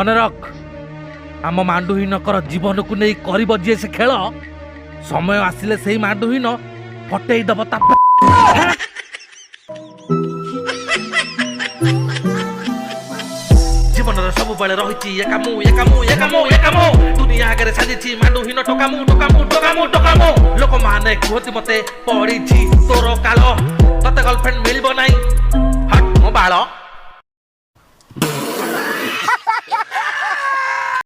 मन रख आम मांडुहीनकर जीवन को नहीं कर जी से खेल समय आसिले से मांडुहीन फटई दब ता जीवन सब बेले रही दुनिया आगे साजी मांडुहीन टोकामु लोक माने कहती मते पड़ी तोर काल तते गर्लफ्रेंड मिल ना हट मो बाल।